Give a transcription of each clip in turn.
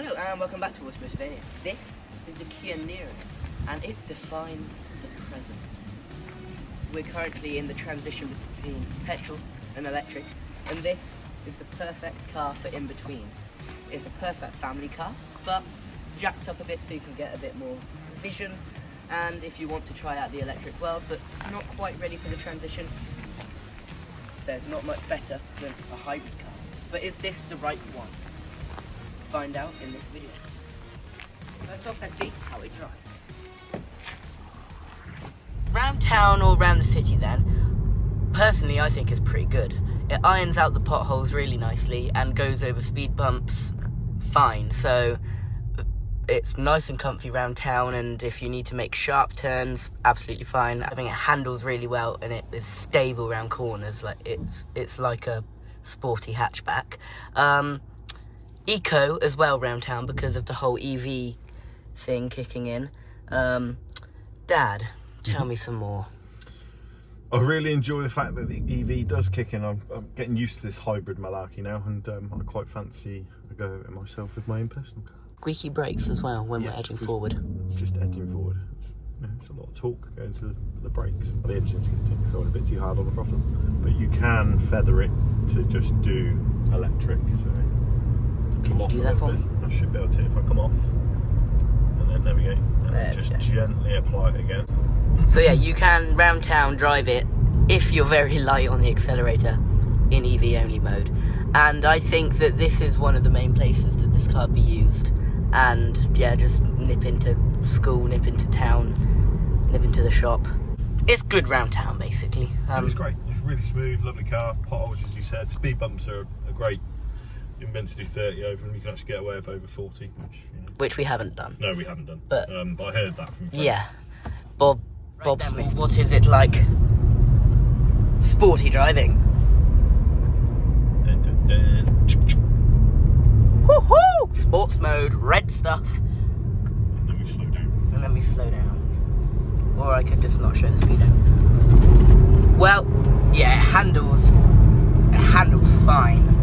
Hello and welcome back to Sporty. This is the Kia Niro and it defines the present. We're currently in the transition between petrol and electric, and this is the perfect car for in between. It's a perfect family car, but jacked up a bit so you can get a bit more vision, and if you want to try out the electric world but not quite ready for the transition, there's not much better than a hybrid car. But is this the right one? Find out in this video. First off, let's see how it drives. Round town or round the city then, personally I think is pretty good. It irons out the potholes really nicely and goes over speed bumps fine, so it's nice and comfy round town, and if you need to make sharp turns, absolutely fine. I think it handles really well and it is stable around corners, like it's like a sporty hatchback. Eco as well round town because of the whole EV thing kicking in. Dad, tell me some more. I really enjoy the fact that the EV does kick in. I'm getting used to this hybrid malarkey now, and I quite fancy a go at myself with my own personal car. Squeaky brakes as well when we're edging forward. Just edging forward. It's a lot of torque going to the brakes. The engine's going to tick, so I'm a bit too hard on the throttle. But you can feather it to just do electric. So can you do that for me? I should be able to if I come off. And then there we go. And then just gently apply it again. So yeah, you can round town drive it if you're very light on the accelerator in EV only mode. And I think that this is one of the main places that this car be used. And yeah, just nip into school, nip into town, nip into the shop. It's good round town basically. It's great. It's really smooth, lovely car. Potholes, as you said. Speed bumps are great. You can meant to do 30 over them. You can actually get away with over 40, which we haven't done. No, we haven't done. But I heard that from friends. Yeah, Bob Smith. What is it like? Sporty driving. Dun, dun, dun. Woohoo! Sports mode, red stuff. And then we slow down. And then we slow down. Or I could just not show the speed out. Well, yeah, it handles fine.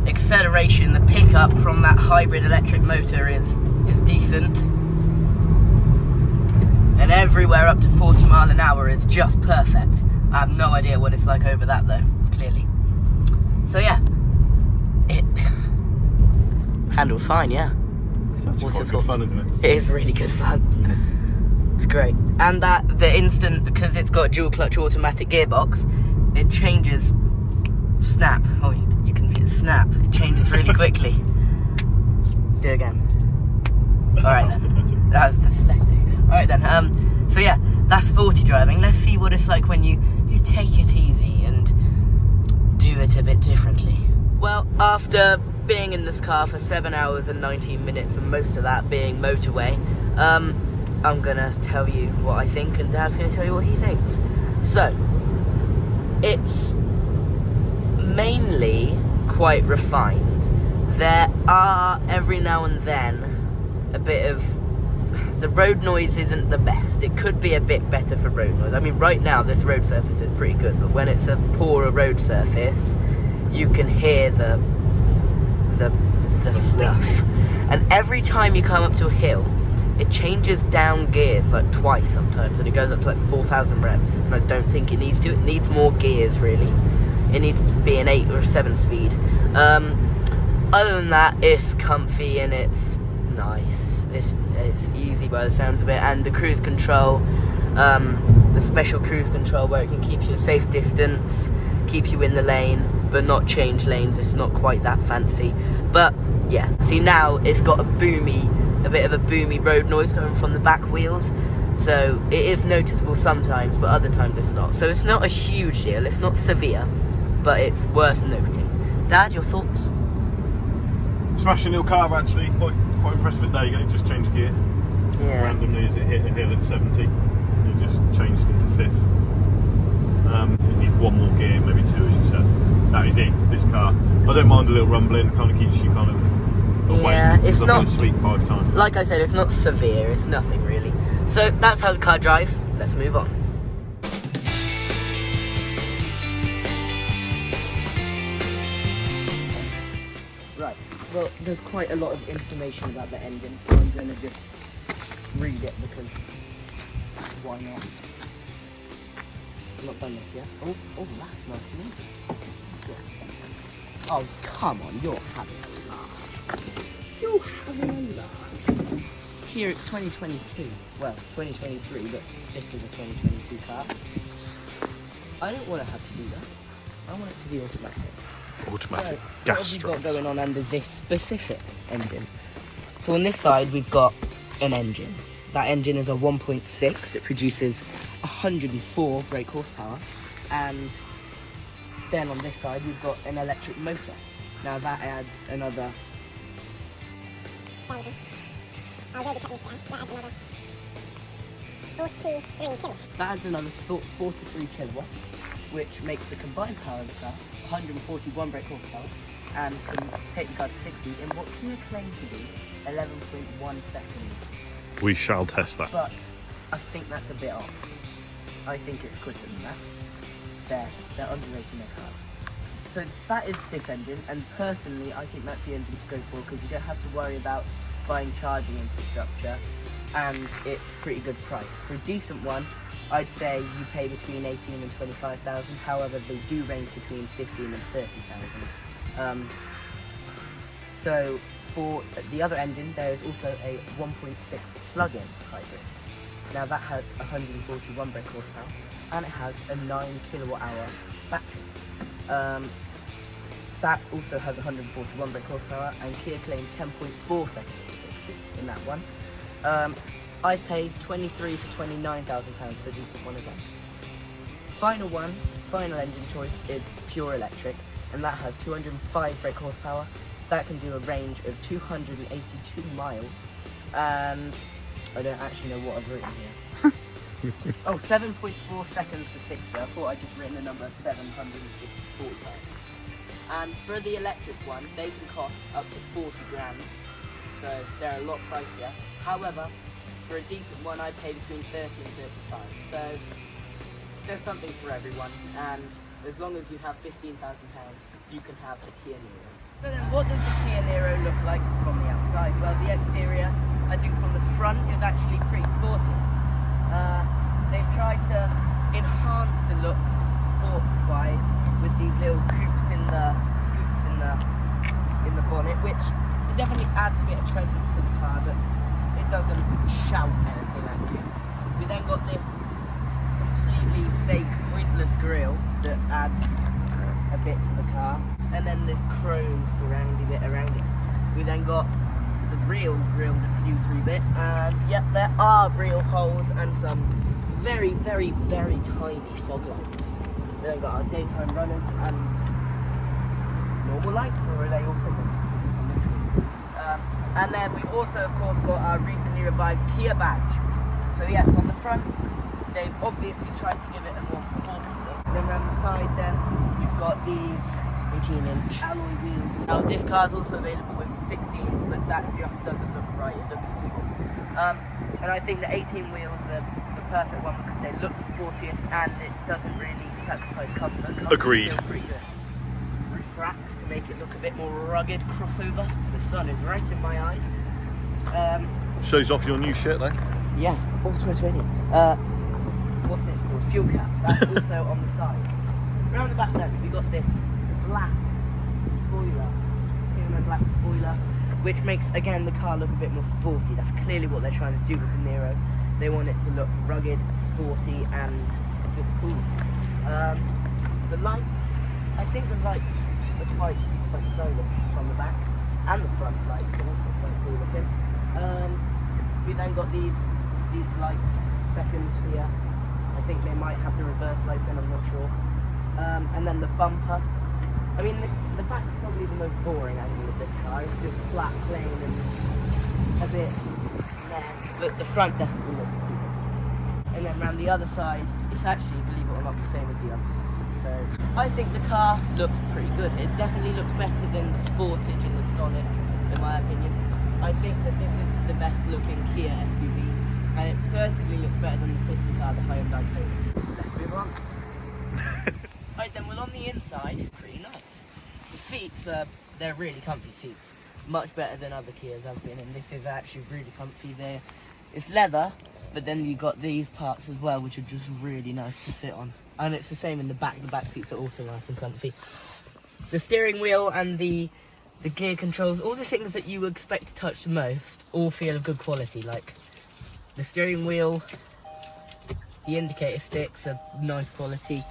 Acceleration, the pickup from that hybrid electric motor is decent. And everywhere up to 40 mile an hour is just perfect. I have no idea what it's like over that though, clearly. So yeah, it handles fine, yeah. That's quite good fun, isn't it? It is really good fun. It's great. And the instant, because it's got dual clutch automatic gearbox, it changes snap. Oh, you can see it snap. It changes really quickly. Do it again. Alright then. That was pathetic. Alright then, so yeah, that's sporty driving. Let's see what it's like when you take it easy and do it a bit differently. Well, after being in this car for 7 hours and 19 minutes, and most of that being motorway, I'm gonna tell you what I think, and Dad's gonna tell you what he thinks. So, it's mainly quite refined. There are, every now and then, a bit of... The road noise isn't the best. It could be a bit better for road noise. I mean, right now this road surface is pretty good, but when it's a poorer road surface, you can hear the stuff. And every time you come up to a hill, it changes down gears like twice sometimes, and it goes up to like 4,000 revs. And I don't think it needs to. It needs more gears, really. It needs to be an 8 or 7 speed. Other than that, it's comfy and it's nice. It's easy by the sounds of it, and the cruise control, the special cruise control where it can keep you a safe distance, keep you in the lane, but not change lanes. It's not quite that fancy, but yeah. See, now it's got a bit of a boomy road noise coming from the back wheels, so it is noticeable sometimes, but other times it's not. So it's not a huge deal. It's not severe, but it's worth noting. Dad, your thoughts? Smashing little car, actually. Quite impressive. There you go, just changed gear. Yeah. Randomly as it hit a hill at 70, it just changed into 5th. It needs 1 more gear, maybe 2, as you said. That is it, this car. I don't mind a little rumbling, kind of keeps you kind of awake. Yeah, it's not... I'm going to sleep 5 times. Like I said, it's not severe, it's nothing really. So that's how the car drives. Let's move on. Well, there's quite a lot of information about the engine, so I'm going to just read it because why not? I've not done this yet. Oh, that's nice and easy. Oh, come on, you're having a laugh. You're having a laugh. Here it's 2022. Well, 2023, but this is a 2022 car. I don't want to have to do that. I want it to be automatic. Automatic So, gas what have we got struts. going on under this specific engine? So on this side we've got an engine. That engine is a 1.6. It produces 104 brake horsepower, and then on this side we've got an electric motor. Now that adds another. I'll really cut this down. That adds another 43 kilowatts. That adds another 43 kilowatts, which makes the combined power of the car 141 brake horsepower, and can take the car to 60 in what Kia claim to be 11.1 seconds. We shall test that. But I think that's a bit off. I think it's quicker than that. They're underrating their cars. So that is this engine, and personally I think that's the engine to go for because you don't have to worry about buying charging infrastructure, and it's a pretty good price. For a decent one, I'd say you pay between 18 and 25,000. However, they do range between 15 and 30,000. So for the other engine, there is also a 1.6 plug-in hybrid. Now that has 141 brake horsepower, and it has a 9 kilowatt hour battery. That also has 141 brake horsepower, and Kia claimed 10.4 seconds to 60 in that one. I paid £23,000 to £29,000 for a decent one again. Final engine choice is pure electric, and that has 205 brake horsepower. That can do a range of 282 miles, and I don't actually know what I've written here. 7.4 seconds to 60. I thought I'd just written the number 745. And for the electric one, they can cost up to 40 grand, so they're a lot pricier. However, for a decent one, I pay between 30 and 35. So there's something for everyone, and as long as you have £15,000, you can have the Kia Niro. So then what does the Kia Niro look like from the outside? Well, the exterior, I think from the front, is actually pretty sporty. They've tried to enhance the looks sports-wise with these little scoops in the bonnet, which it definitely adds a bit of presence to the car, but it doesn't shout anything at you. We then got this completely fake, pointless grille that adds a bit to the car, and then this chrome surrounding bit around it. We then got the real grille diffuser bit, and yep, there are real holes and some very, very, very tiny fog lights. We then got our daytime runners and normal lights, or are they also going to be? And then we've also, of course, got our recently revised Kia badge. So yes, on the front, they've obviously tried to give it a more sporty look. Then around the side then, we've got these 18-inch alloy wheels. Now this car is also available with 16s, but that just doesn't look right, it looks too small. And I think the 18 wheels are the perfect one because they look the sportiest and it doesn't really sacrifice comfort. Agreed. Still pretty good. Refracts to make it look a bit more rugged crossover. The sun is right in my eyes. Shows off your new shirt though. Yeah, automotive radio. What's this called? Fuel cap. That's also on the side. Around the back then, we got this black spoiler, PMO black spoiler, which makes again the car look a bit more sporty. That's clearly what they're trying to do with the Niro. They want it to look rugged, sporty, and just cool. The lights, I think the lights are quite stylish from the back, and the front lights are also quite cool looking. We then got these lights second here. I think they might have the reverse lights in, I'm not sure. And then the bumper. I mean, the back's probably the most boring angle of this car. It's just flat, plain, and a bit meh. But the front definitely looks cool. And then around the other side, it's actually, believe it or not, the same as the other side. So I think the car looks pretty good. It definitely looks better than the Sportage and the Stonic, in my opinion. I think that this is the best looking Kia SUV, and it certainly looks better than the sister car, the Hyundai Kona. Let's move on. Right then, well, on the inside, pretty nice. The seats, they're really comfy seats. much better than other Kias I've been in. This is actually really comfy there. It's leather, but then you got these parts as well, which are just really nice to sit on. And it's the same in the back. The back seats are also nice and comfy. The steering wheel and the gear controls, all the things that you expect to touch the most, all feel of good quality. Like the steering wheel, the indicator sticks are nice quality.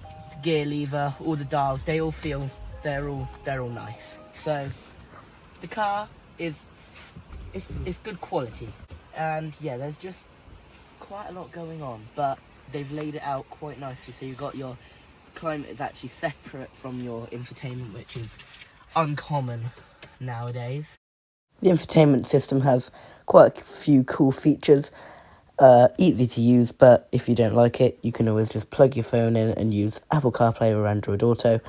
The gear lever, all the dials, they all feel they're all nice. So the car it's good quality, and yeah, there's just quite a lot going on, but they've laid it out quite nicely. So you've got your climate is actually separate from your infotainment, which is uncommon nowadays. The infotainment system has quite a few cool features. Easy to use, but if you don't like it, you can always just plug your phone in and use Apple CarPlay or Android Auto.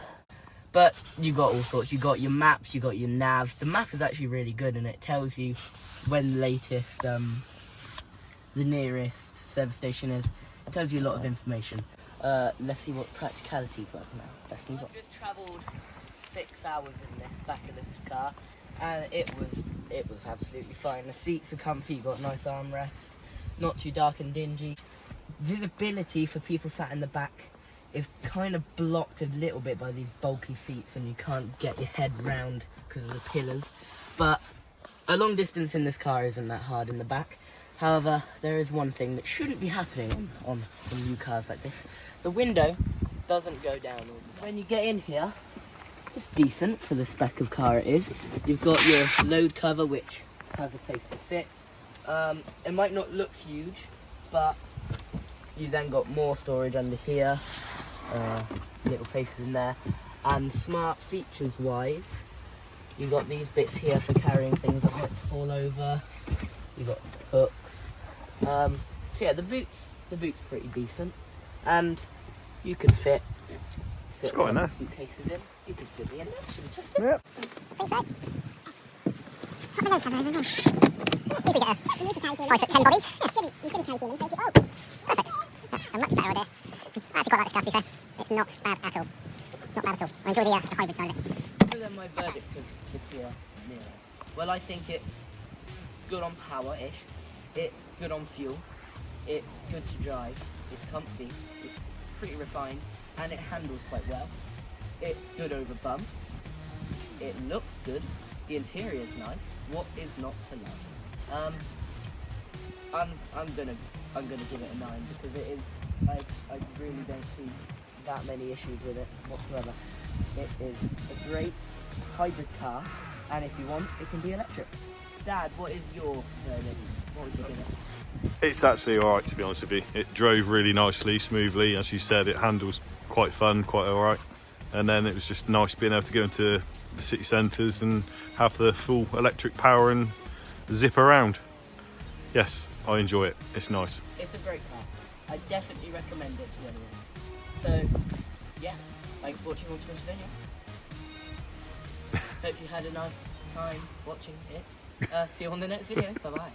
But you got all sorts. You got your maps, you got your nav. The map is actually really good, and it tells you when the latest, the nearest service station is. It tells you a lot of information. Let's see what Practicality is like now. Let's move on. I've just travelled 6 hours in the back of this car, and it was absolutely fine. The seats are comfy. You got nice armrest, not too dark and dingy. Visibility for people sat in the back is kind of blocked a little bit by these bulky seats, and you can't get your head round because of the pillars. But a long distance in this car isn't that hard in the back. However, there is one thing that shouldn't be happening on new cars like this. The window doesn't go down. When you get in here, it's decent for the spec of car it is. You've got your load cover, which has a place to sit. It might not look huge, but you then got more storage under here, little places in there. And smart features wise, you got these bits here for carrying things that might fall over. You got hooks. So yeah, the boot's pretty decent, and you can fit It's got in there. suitcases in. You can fit me in there. Should we test it? Yep. You need to carry 5'10" body. Yeah, you shouldn't carry humans. Oh, perfect. That's a much better idea. I actually quite like this car, to be fair. It's not bad at all. Not bad at all. I enjoy the hybrid side of it. So then my verdict of the Kia Niro. Well, I think it's good on power-ish. It's good on fuel. It's good to drive. It's comfy. It's pretty refined, and it handles quite well. It's good over bumps. It looks good. The interior is nice. What is not to love? I'm gonna give it a 9 because it is. I really don't see that many issues with it whatsoever. It is a great hybrid car, and if you want, it can be electric. Dad, what is your verdict? What would you give it? It's actually alright, to be honest with you. It drove really nicely, smoothly. As you said, it handles quite fun, quite alright. And then it was just nice being able to go into the city centres and have the full electric power and zip around. Yes, I enjoy it. It's nice. It's a great car. I definitely recommend it to anyone. So, yeah, thanks for watching Motorway video. Hope you had a nice time watching it. See you on the next video. Bye-bye.